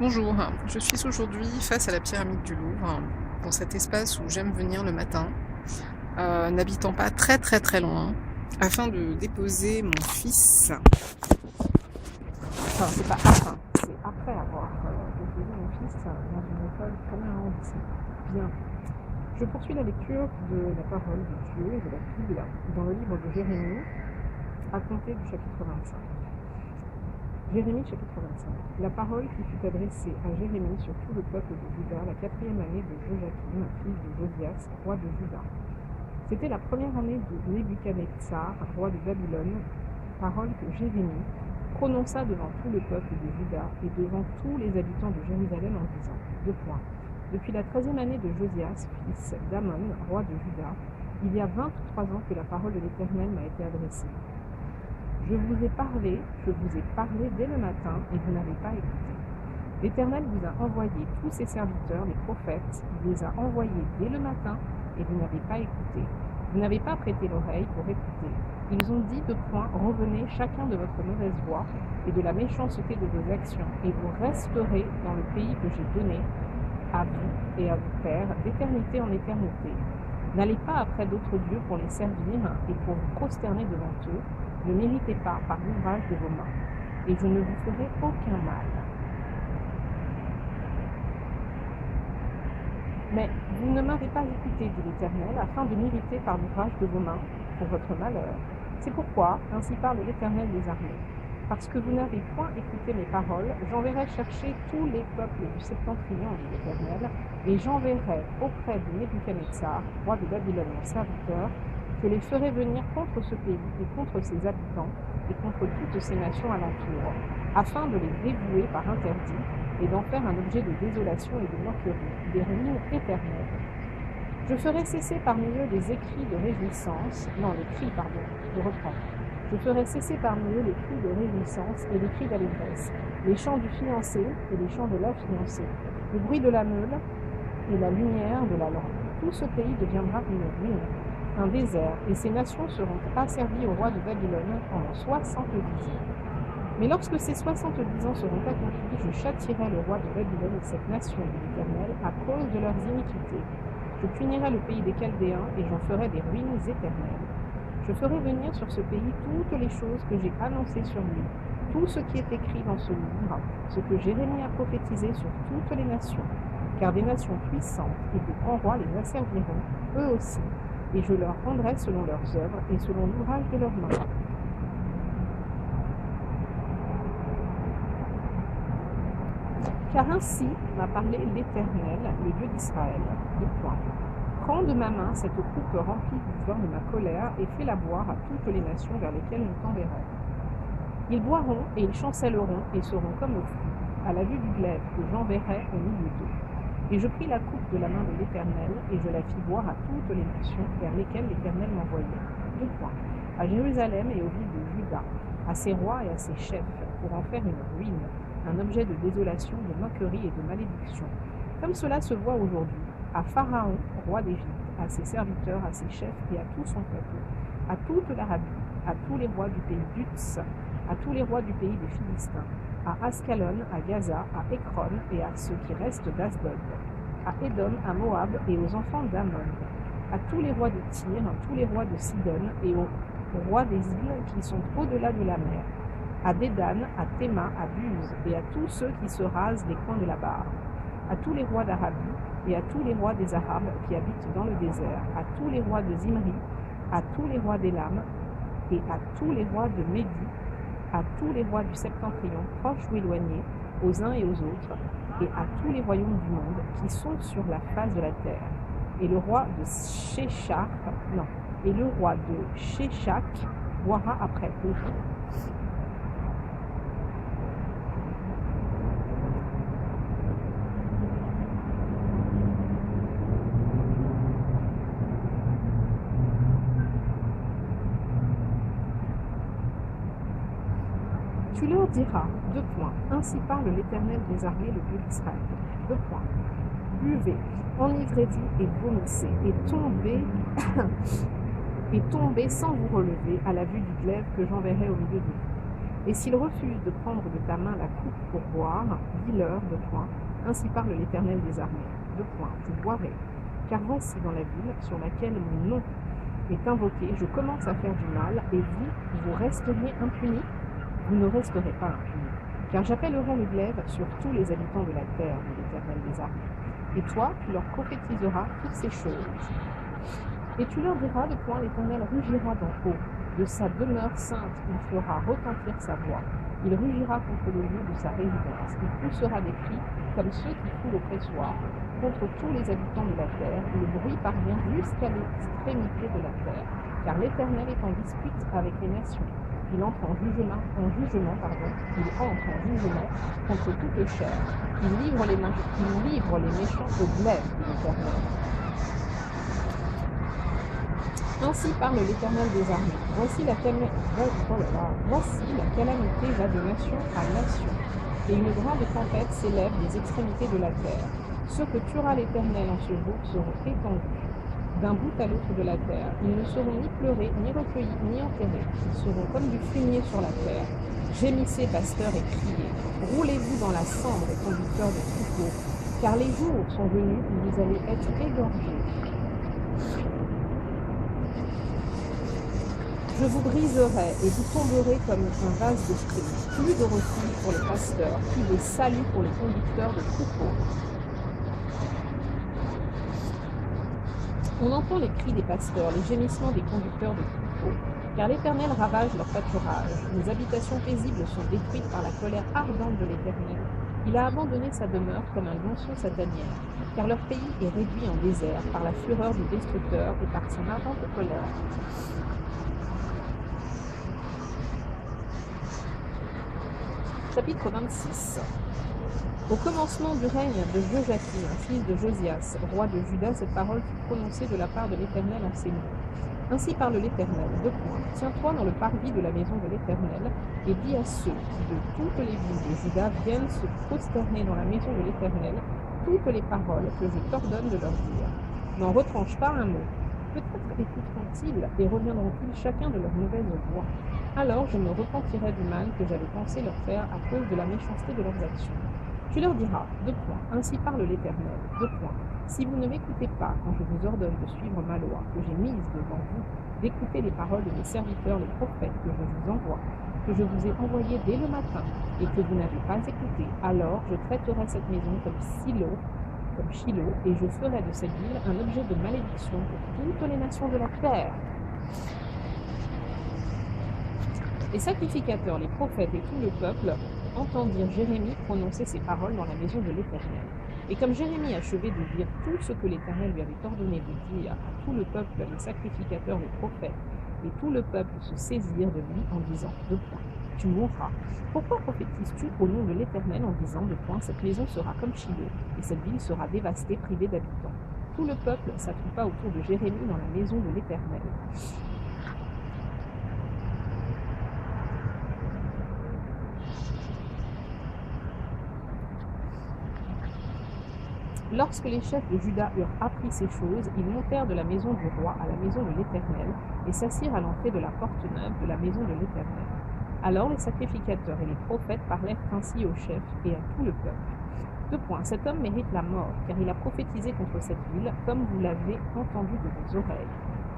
Bonjour, je suis aujourd'hui face à la pyramide du Louvre, dans cet espace où j'aime venir le matin, n'habitant pas très loin, afin de déposer mon fils. Enfin, c'est pas afin, c'est après avoir déposé mon fils dans une école premier arrondissement. Bien. Je poursuis la lecture de la parole de Dieu et de la Bible dans le livre de Jérémie, à compter du chapitre 25. Jérémie chapitre 25. La parole qui fut adressée à Jérémie sur tout le peuple de Juda la 4e année de Joachim, fils de Josias, roi de Juda. C'était la première année de Nebuchadnezzar, roi de Babylone, parole que Jérémie prononça devant tout le peuple de Juda et devant tous les habitants de Jérusalem en disant, Depuis la 13e année de Josias, fils d'Amon, roi de Juda, il y a 23 ans que la parole de l'Éternel m'a été adressée. Je vous ai parlé dès le matin, et vous n'avez pas écouté. L'Éternel vous a envoyé tous ses serviteurs, les prophètes, il les a envoyés dès le matin, et vous n'avez pas écouté. Vous n'avez pas prêté l'oreille pour écouter. Ils ont dit de point, revenez chacun de votre mauvaise voie et de la méchanceté de vos actions, et vous resterez dans le pays que j'ai donné à vous et à vos pères, d'éternité en éternité. N'allez pas après d'autres dieux pour les servir et pour vous prosterner devant eux. Ne méritez pas par l'ouvrage de vos mains, et je ne vous ferai aucun mal. Mais vous ne m'avez pas écouté, dit l'Éternel, afin de mériter par l'ouvrage de vos mains pour votre malheur. C'est pourquoi, ainsi parle l'Éternel des armées. Parce que vous n'avez point écouté mes paroles, j'enverrai chercher tous les peuples du septentrion, dit l'Éternel, et j'enverrai auprès de Nebuchadnezzar, roi de Babylone, mon serviteur, je les ferai venir contre ce pays et contre ses habitants et contre toutes ces nations alentour, afin de les dévouer par interdit et d'en faire un objet de désolation et de moquerie, des ruines éternelles. Je ferai cesser parmi eux les écrits de réjouissance, je reprends. Je ferai cesser parmi eux les cris de réjouissance et les cris d'allégresse, les chants du fiancé et les chants de la fiancée, le bruit de la meule et la lumière de la lampe. Tout ce pays deviendra une ruine, un désert, et ces nations seront asservies au roi de Babylone pendant 70 ans. Mais lorsque ces 70 ans seront accomplis, je châtierai le roi de Babylone et cette nation de l'Éternel à cause de leurs iniquités. Je punirai le pays des Chaldéens et j'en ferai des ruines éternelles. Je ferai venir sur ce pays toutes les choses que j'ai annoncées sur lui, tout ce qui est écrit dans ce livre, ce que Jérémie a prophétisé sur toutes les nations, car des nations puissantes et de grands rois les asserviront, eux aussi, et je leur rendrai selon leurs œuvres et selon l'ouvrage de leurs mains. Car ainsi m'a parlé l'Éternel, le Dieu d'Israël. Prends de ma main cette coupe remplie du vin de ma colère et fais-la boire à toutes les nations vers lesquelles je t'enverrai. Ils boiront et ils chancelleront et seront comme au fruit, à la vue du glaive que j'enverrai au milieu d'eux. Et je pris la coupe de la main de l'Éternel, et je la fis boire à toutes les nations vers lesquelles l'Éternel m'envoyait. À Jérusalem et aux villes de Juda, à ses rois et à ses chefs, pour en faire une ruine, un objet de désolation, de moquerie et de malédiction. Comme cela se voit aujourd'hui, à Pharaon, roi d'Égypte, à ses serviteurs, à ses chefs et à tout son peuple, à toute l'Arabie, à tous les rois du pays d'Uts, à tous les rois du pays des Philistins, à Ascalon, à Gaza, à Ekron et à ceux qui restent d'Asdod, à Édom, à Moab et aux enfants d'Ammon, à tous les rois de Tyr, tous les rois de Sidon et aux rois des îles qui sont au-delà de la mer, à Dédan, à Théma, à Buz et à tous ceux qui se rasent les coins de la barre, à tous les rois d'Arabie et à tous les rois des Arabes qui habitent dans le désert, à tous les rois de Zimri, à tous les rois d'Élam et à tous les rois de Médie, à tous les rois du septentrion, proches ou éloignés, aux uns et aux autres, et à tous les royaumes du monde qui sont sur la face de la terre. Et le roi de Sheshach boira après eux. Tu leur diras, ainsi parle l'Éternel des armées, le Dieu d'Israël, buvez, enivrez-vous et vomissez, et tombez sans vous relever à la vue du glaive que j'enverrai au milieu de vous. Et s'ils refusent de prendre de ta main la coupe pour boire, dis-leur, deux points, ainsi parle l'Éternel des armées, deux points, vous boirez. Car voici dans la ville sur laquelle mon nom est invoqué, je commence à faire du mal, et vous resteriez impunis? Vous ne resterez pas impunis. Car j'appellerai le glaive sur tous les habitants de la terre, dit l'Éternel des armées. Et toi, tu leur prophétiseras toutes ces choses. Et tu leur diras de point l'Éternel rugira d'en haut. De sa demeure sainte, il fera retentir sa voix. Il rugira contre le lieu de sa résidence. Il poussera des cris comme ceux qui foulent au pressoir contre tous les habitants de la terre. Le bruit parvient jusqu'à l'extrémité de la terre. Car l'Éternel est en dispute avec les nations. Il entre en jugement, il entre en jugement contre toute chair. Il livre les méchants au glaive de l'Éternel. Ainsi parle l'Éternel des armées. Voici la calamité va de nation à nation, et une grande tempête s'élève des extrémités de la terre. Ceux que tuera l'Éternel en ce jour seront étendus d'un bout à l'autre de la terre. Ils ne seront ni pleurés, ni recueillis, ni enterrés. Ils seront comme du fumier sur la terre. Gémissez, pasteurs, et criez. Roulez-vous dans la cendre, conducteurs de troupeaux, car les jours sont venus où vous allez être égorgés. Je vous briserai et vous tomberez comme un vase de fruits. Plus de refuge pour les pasteurs, plus de salut pour les conducteurs de troupeaux. On entend les cris des pasteurs, les gémissements des conducteurs de troupeaux, car l'Éternel ravage leur pâturage. Les habitations paisibles sont détruites par la colère ardente de l'Éternel. Il a abandonné sa demeure comme un lionceau satanière, car leur pays est réduit en désert par la fureur du destructeur et par son ardente colère. Chapitre 26. Au commencement du règne de Joachim, fils de Josias, roi de Juda, cette parole fut prononcée de la part de l'Éternel en ces mots. Ainsi parle l'Éternel, deux points. Tiens-toi dans le parvis de la maison de l'Éternel, et dis à ceux qui de toutes les villes de Juda viennent se prosterner dans la maison de l'Éternel toutes les paroles que je t'ordonne de leur dire. N'en retranche pas un mot. Peut-être écouteront-ils et reviendront-ils chacun de leur mauvaise voie. Alors je me repentirai du mal que j'avais pensé leur faire à cause de la méchanceté de leurs actions. Tu leur diras, deux points, ainsi parle l'Éternel, deux points. Si vous ne m'écoutez pas quand je vous ordonne de suivre ma loi que j'ai mise devant vous, d'écouter les paroles de mes serviteurs, les prophètes que je vous envoie, que je vous ai envoyés dès le matin et que vous n'avez pas écouté, alors je traiterai cette maison comme Shiloh, et je ferai de cette ville un objet de malédiction pour toutes les nations de la terre. Les sacrificateurs, les prophètes et tout le peuple entendirent Jérémie prononcer ces paroles dans la maison de l'Éternel. Et comme Jérémie achevait de dire tout ce que l'Éternel lui avait ordonné de dire à tout le peuple, les sacrificateurs, les prophètes, et tout le peuple se saisirent de lui en disant, deux points, tu mourras. Pourquoi prophétises-tu au nom de l'Éternel en disant, deux points, cette maison sera comme Shiloh, et cette ville sera dévastée, privée d'habitants. Tout le peuple s'attroupa autour de Jérémie dans la maison de l'Éternel. Lorsque les chefs de Juda eurent appris ces choses, ils montèrent de la maison du roi à la maison de l'Éternel et s'assirent à l'entrée de la porte neuve de la maison de l'Éternel. Alors les sacrificateurs et les prophètes parlèrent ainsi aux chefs et à tout le peuple. Deux points. Cet homme mérite la mort, car il a prophétisé contre cette ville, comme vous l'avez entendu de vos oreilles.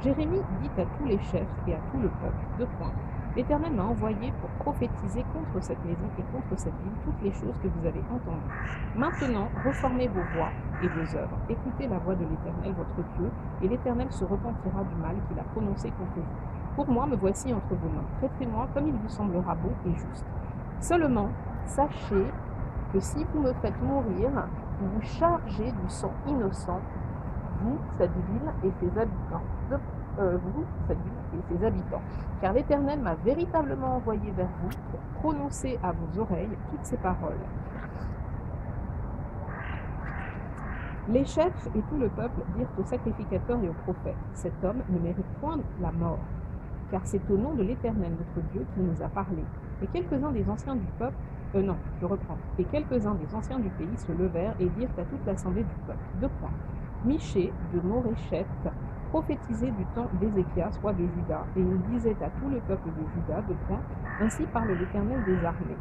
Jérémie dit à tous les chefs et à tout le peuple. Deux points. L'Éternel m'a envoyé pour prophétiser contre cette maison et contre cette ville toutes les choses que vous avez entendues. Maintenant, reformez vos voies et vos œuvres. Écoutez la voix de l'Éternel, votre Dieu, et l'Éternel se repentira du mal qu'il a prononcé contre vous. Pour moi, me voici entre vos mains. Traitez-moi comme il vous semblera bon et juste. Seulement, sachez que si vous me faites mourir, vous vous chargez du sang innocent, vous, cette ville et ses habitants. Car l'Éternel m'a véritablement envoyé vers vous pour prononcer à vos oreilles toutes ces paroles. Les chefs et tout le peuple dirent aux sacrificateurs et aux prophètes, cet homme ne mérite point la mort, car c'est au nom de l'Éternel notre Dieu qu'il nous a parlé. Et quelques-uns des anciens du peuple, Et quelques-uns des anciens du pays se levèrent et dirent à toute l'assemblée du peuple, deux points. Michée de Morécheth prophétisait du temps d'Ézéchias, roi de Juda, et il disait à tout le peuple de Juda, ainsi parle l'Éternel des armées,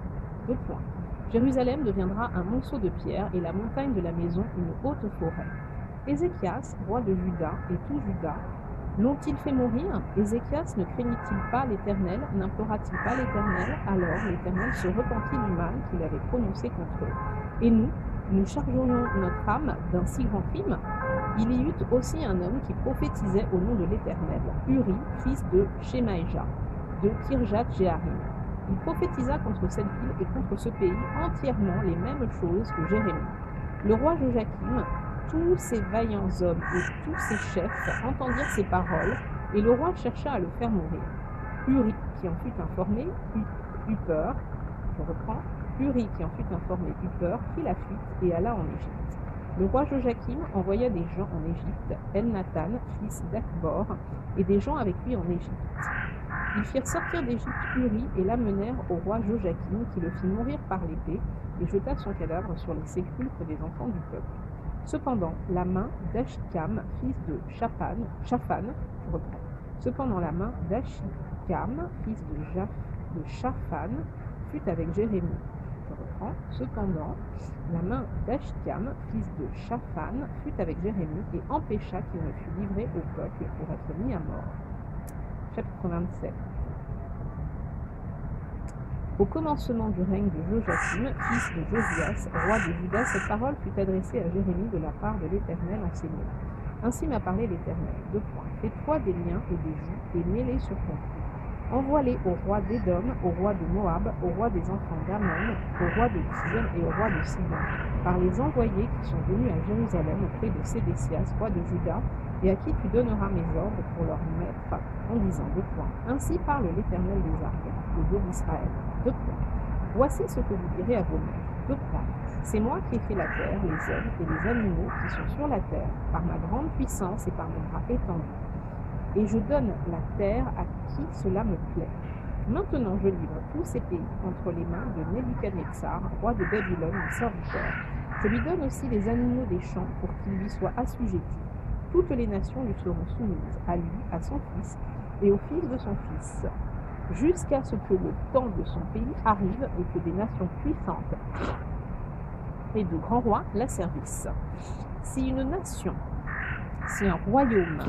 Jérusalem deviendra un monceau de pierre et la montagne de la maison une haute forêt. Ézéchias, roi de Juda, et tout Juda, l'ont-ils fait mourir? Ézéchias ne craignit-il pas l'Éternel? N'implora-t-il pas l'Éternel? Alors l'Éternel se repentit du mal qu'il avait prononcé contre eux. Et nous chargerions notre âme d'un si grand crime? Il y eut aussi un homme qui prophétisait au nom de l'Éternel, Uri, fils de Shemaïja, de Kirjat-Jéarim. Il prophétisa contre cette ville et contre ce pays entièrement les mêmes choses que Jérémie. Le roi Joachim, tous ses vaillants hommes et tous ses chefs entendirent ces paroles, et le roi chercha à le faire mourir. Uri, qui en fut informé, eut peur. Uri, qui en fut informé, eut peur, prit la fuite et alla en Égypte. Le roi Joachim envoya des gens en Égypte, Elnathan, fils d'Akbor, et des gens avec lui en Égypte. Ils firent sortir d'Égypte Uri et l'amenèrent au roi Joachim, qui le fit mourir par l'épée, et jeta son cadavre sur les sépulcres des enfants du peuple. Cependant, la main d'Achikam, fils de Shaphan, fut avec Jérémie. Cependant, la main d'Achikam, fils de Shaphan, fut avec Jérémie et empêcha qu'il ne fût livré au peuple pour être mis à mort. Chapitre 27. Au commencement du règne de Joachim, fils de Josias, roi de Juda, cette parole fut adressée à Jérémie de la part de l'Éternel enseignée. Ainsi m'a parlé l'Éternel. Fais-toi des liens et des joues et mets-les sur ton cou. Envoie-les au roi d'Édom, au roi de Moab, au roi des enfants d'Ammon, au roi de Tyr et au roi de Sidon, par les envoyés qui sont venus à Jérusalem auprès de Sédécias, roi de Juda, et à qui tu donneras mes ordres pour leur mettre, en disant Ainsi parle l'Éternel des armées, le Dieu d'Israël. Voici ce que vous direz à vos maîtres. C'est moi qui ai fait la terre, les hommes et les animaux qui sont sur la terre, par ma grande puissance et par mon bras étendu. Et je donne la terre à qui cela me plaît. Maintenant je livre tous ces pays entre les mains de Nebuchadnezzar, roi de Babylone, mon serviteur. Je lui donne aussi les animaux des champs pour qu'ils lui soient assujettis. Toutes les nations lui seront soumises, à lui, à son fils et au fils de son fils, jusqu'à ce que le temps de son pays arrive et que des nations puissantes et de grands rois la servissent. Si une nation, si un royaume,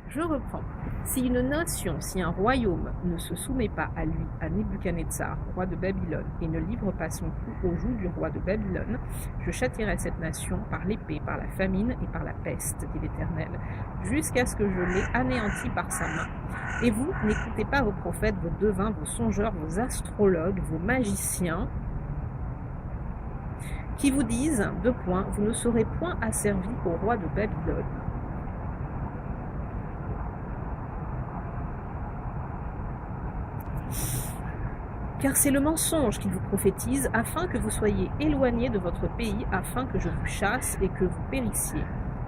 je reprends. Si une nation, si un royaume ne se soumet pas à lui, à Nebuchadnezzar, roi de Babylone, et ne livre pas son cou au joug du roi de Babylone, je châtierai cette nation par l'épée, par la famine et par la peste, dit l'Éternel, jusqu'à ce que je l'ai anéanti par sa main. Et vous, n'écoutez pas vos prophètes, vos devins, vos songeurs, vos astrologues, vos magiciens, qui vous disent, vous ne serez point asservis au roi de Babylone. Car c'est le mensonge qu'il vous prophétise, afin que vous soyez éloignés de votre pays, afin que je vous chasse et que vous périssiez.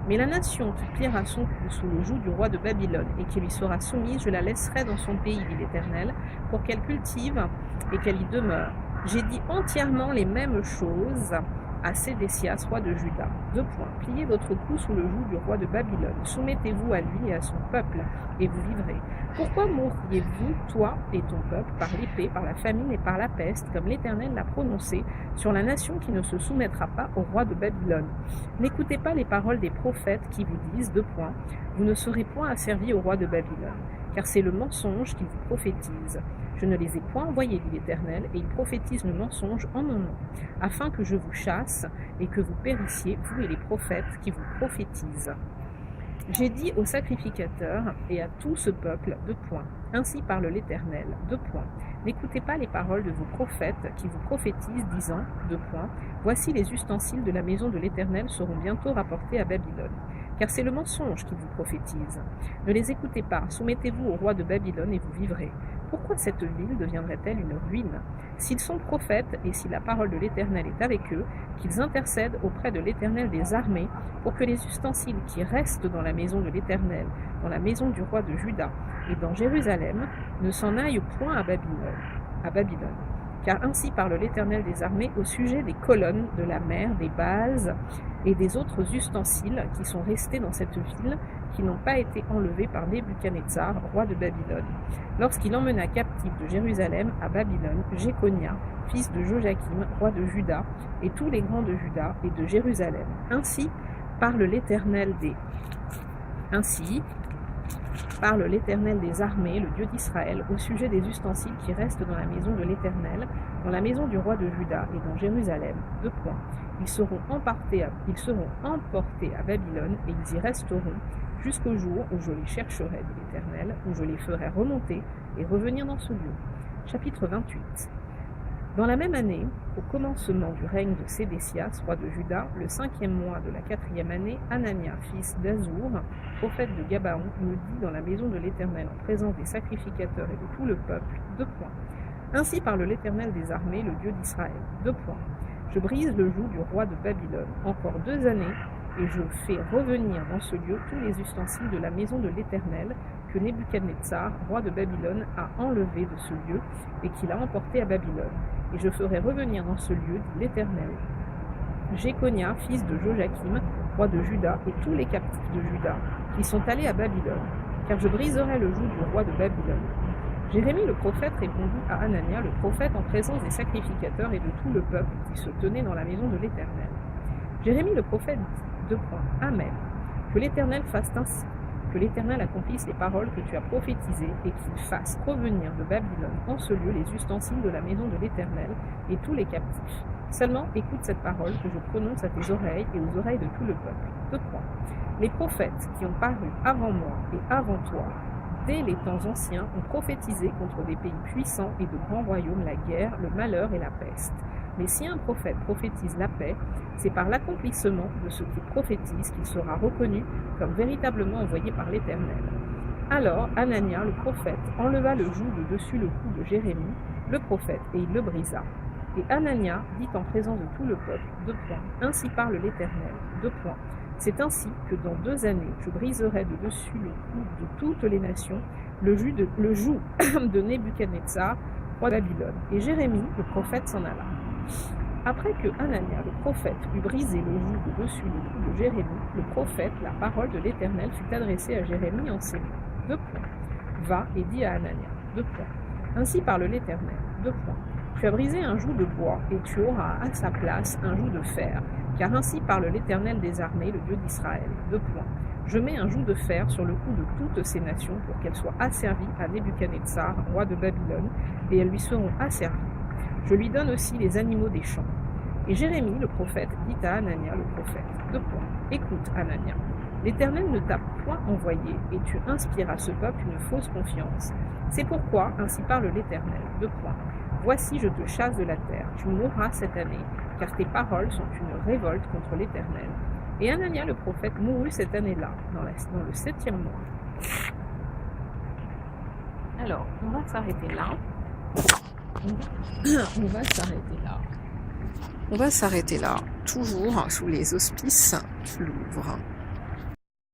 Mais la nation qui pliera son cou sous le joug du roi de Babylone et qui lui sera soumise, je la laisserai dans son pays, dit l'Éternel, pour qu'elle cultive et qu'elle y demeure. J'ai dit entièrement les mêmes choses à Sédécias, roi de Juda. Pliez votre cou sous le joug du roi de Babylone. Soumettez-vous à lui et à son peuple, et vous vivrez. Pourquoi mourriez-vous, toi et ton peuple, par l'épée, par la famine et par la peste, comme l'Éternel l'a prononcé, sur la nation qui ne se soumettra pas au roi de Babylone? N'écoutez pas les paroles des prophètes qui vous disent, vous ne serez point asservis au roi de Babylone, car c'est le mensonge qu'ils vous prophétisent. Je ne les ai point envoyés, dit l'Éternel, et ils prophétisent le mensonge en mon nom, afin que je vous chasse et que vous périssiez, vous et les prophètes qui vous prophétisent. J'ai dit aux sacrificateurs et à tout ce peuple, ainsi parle l'Éternel, n'écoutez pas les paroles de vos prophètes qui vous prophétisent, disant, voici les ustensiles de la maison de l'Éternel seront bientôt rapportés à Babylone. Car c'est le mensonge qui vous prophétise. Ne les écoutez pas, soumettez-vous au roi de Babylone et vous vivrez. Pourquoi cette ville deviendrait-elle une ruine? S'ils sont prophètes et si la parole de l'Éternel est avec eux, qu'ils intercèdent auprès de l'Éternel des armées pour que les ustensiles qui restent dans la maison de l'Éternel, dans la maison du roi de Juda et dans Jérusalem, ne s'en aillent point à Babylone. car ainsi parle l'Éternel des armées au sujet des colonnes de la mer, des bases et des autres ustensiles qui sont restés dans cette ville, qui n'ont pas été enlevés par Nebuchadnezzar, roi de Babylone, lorsqu'il emmena captif de Jérusalem à Babylone Jéconia, fils de Joachim, roi de Juda, et tous les grands de Juda et de Jérusalem. Ainsi parle l'Éternel des armées, le Dieu d'Israël, au sujet des ustensiles qui restent dans la maison de l'Éternel, dans la maison du roi de Juda et dans Jérusalem. Ils seront emportés à Babylone et ils y resteront jusqu'au jour où je les chercherai de l'Éternel, où je les ferai remonter et revenir dans ce lieu. Chapitre 28. Dans la même année, au commencement du règne de Sédécias, roi de Juda, le 5e mois de la 4e année, Anania, fils d'Azur, prophète de Gabaon, me dit dans la maison de l'Éternel, en présence des sacrificateurs et de tout le peuple, : Ainsi parle l'Éternel des armées, le Dieu d'Israël. Je brise le joug du roi de Babylone, encore 2 années, et je fais revenir dans ce lieu tous les ustensiles de la maison de l'Éternel que Nebuchadnezzar, roi de Babylone, a enlevés de ce lieu et qu'il a emporté à Babylone. Et je ferai revenir dans ce lieu, dit l'Éternel, Jéconia, fils de Joachim, roi de Juda, et tous les captifs de Juda qui sont allés à Babylone, car je briserai le joug du roi de Babylone. Jérémie le prophète répondit à Anania le prophète en présence des sacrificateurs et de tout le peuple qui se tenait dans la maison de l'Éternel. Jérémie le prophète dit : Amen. Que l'Éternel fasse ainsi, que l'Éternel accomplisse les paroles que tu as prophétisées et qu'il fasse revenir de Babylone en ce lieu les ustensiles de la maison de l'Éternel et tous les captifs. Seulement écoute cette parole que je prononce à tes oreilles et aux oreilles de tout le peuple. Les prophètes qui ont paru avant moi et avant toi, dès les temps anciens, ont prophétisé contre des pays puissants et de grands royaumes la guerre, le malheur et la peste. Mais si un prophète prophétise la paix, c'est par l'accomplissement de ce qu'il prophétise qu'il sera reconnu comme véritablement envoyé par l'Éternel. Alors Anania, le prophète, enleva le joug de dessus le cou de Jérémie, le prophète, et il le brisa. Et Anania dit en présence de tout le peuple, : Ainsi parle l'Éternel, : C'est ainsi que dans 2 années, je briserai de dessus le cou de toutes les nations le joug de Nebuchadnezzar, roi de Babylone. Et Jérémie, le prophète, s'en alla. Après que Anania, le prophète, eut brisé le joug de dessus le cou de Jérémie, le prophète, la parole de l'Éternel fut adressée à Jérémie en ces mots. Va et dis à Anania, Ainsi parle l'Éternel, Tu as brisé un joug de bois et tu auras à sa place un joug de fer, car ainsi parle l'Éternel des armées, le Dieu d'Israël. Je mets un joug de fer sur le cou de toutes ces nations pour qu'elles soient asservies à Nebuchadnezzar, roi de Babylone, et elles lui seront asservies. Je lui donne aussi les animaux des champs. Et Jérémie, le prophète, dit à Anania, le prophète, Écoute, Anania, l'Éternel ne t'a point envoyé, et tu inspires à ce peuple une fausse confiance. C'est pourquoi, ainsi parle l'Éternel, Voici, je te chasse de la terre, tu mourras cette année, car tes paroles sont une révolte contre l'Éternel. Et Anania, le prophète, mourut cette année-là, dans le 7e mois. Alors, on va s'arrêter là. On va s'arrêter là, toujours sous les auspices du Louvre.